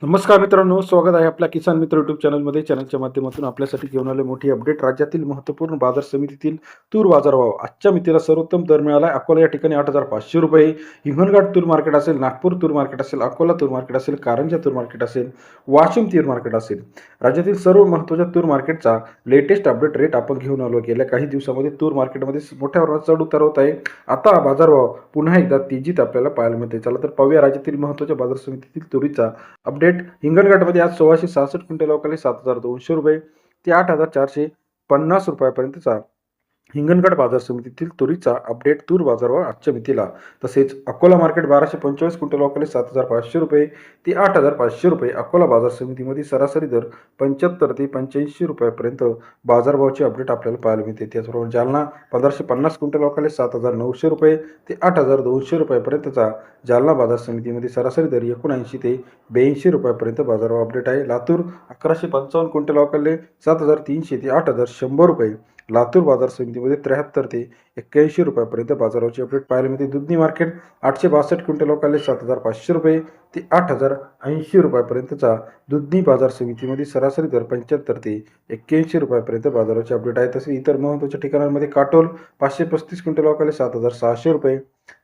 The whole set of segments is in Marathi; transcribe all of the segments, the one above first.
नमस्कार मित्रांनो, स्वागत आहे आपल्या किसान मित्र यूट्यूब चॅनलमध्ये. चॅनलच्या माध्यमातून आपल्यासाठी घेऊन आले मोठी अपडेट. राज्यातील महत्त्वपूर्ण बाजार समितीतील तूर बाजारभाव आजच्या मितीला सर्वोत्तम दर मिळाला आहे. अकोला या ठिकाणी ₹8,500, हिंगणघाट तूर मार्केट असेल, नागपूर तूर मार्केट असेल, अकोला तूर मार्केट असेल, कारंजा तूर मार्केट असेल, वाशिम तूर मार्केट असेल. राज्यातील सर्व महत्त्वाच्या तूर मार्केटचा लेटेस्ट अपडेट रेट आपण घेऊन आलो. गेल्या काही दिवसामध्ये तूर मार्केटमध्ये मोठ्या प्रमाणात चढ उतार होत आहे. आता बाजारभाव पुन्हा एकदा तेजीत आपल्याला पाहायला मिळते. चला तर पाहूया राज्यातील महत्त्वाच्या बाजार समितीतील तुरीचा अपडेट. हिंगणघाटमध्ये आज 1666 क्विंटल अवकाळी ₹7,200 ते ₹8,450 हिंगणघाट बाजार समितीतील तुरीचा अपडेट तूर बाजारभाव आजच्या मितीला. तसेच अकोला मार्केट 1225 क्विंटल अवकाळी ₹7,500 ते ₹8,500. अकोला बाजार समितीमध्ये सरासरी दर 75 ते ₹85 बाजारभावाचे अपडेट आपल्याला पाहायला मिळते. त्याचप्रमाणे जालना 1550 क्विंटल अवकाळी ₹7,900 ते ₹8,200 जालना बाजार समितीमध्ये सरासरी दर 79 ते ₹82 बाजारभाव अपडेट आहे. लातूर 1155 क्विंटल अवकाळी ₹7,300 ते ₹8,100. लातूर बाजार समितीमध्ये 73 ते ₹81 बाजाराची अपडेट पाहायला मिळते. दुधनी मार्केट 862 क्विंटल अवकाळी ₹7,500 ते ₹8,080 दुधनी बाजार समितीमध्ये सरासरी दर 75 ते ₹81 बाजाराची अपडेट आहे. तसेच इतर महत्त्वाच्या ठिकाणांमध्ये काटोल 535 क्विंटल अवकाळी ₹7,600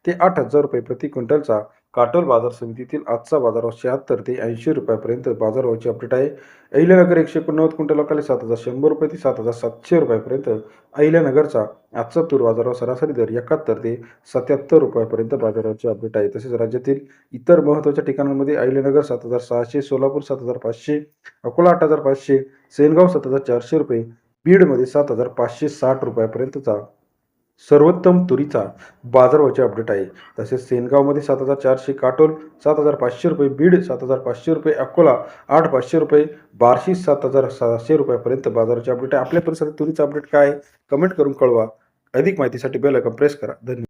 ते ₹8,000 प्रति क्विंटलचा काटोल बाजार समितीतील आजचा बाजारभाव 76 ते ₹80 बाजारभावाची अपडेट आहे. अहिल्यानगर 189 क्विंटल अवकाळी ₹7,100 ते ₹7,700 अहिल्यानगरचा आजचा तूर बाजारभाव सरासरी दर 71 ते ₹77 बाजाराची अपडेट आहे. तसेच राज्यातील इतर महत्त्वाच्या ठिकाणांमध्ये अहिल्यानगर 7,600, सोलापूर 7,500, अकोला 8,500, सेनगाव ₹7,400, बीडमध्ये ₹7,560 सर्वोत्तम तुरीचा बाजारभावाचे अपडेट आहे. तसेच सेनगावमध्ये 7,400, काटोल ₹7,500, बीड ₹7,500, अकोला ₹8,500, बार्शी ₹7,700 बाजाराचे अपडेट आहे. आपल्या परिसरात तुरीचा अपडेट काय आहे कमेंट करून कळवा. अधिक माहितीसाठी बेल आयकॉन प्रेस करा. धन्यवाद.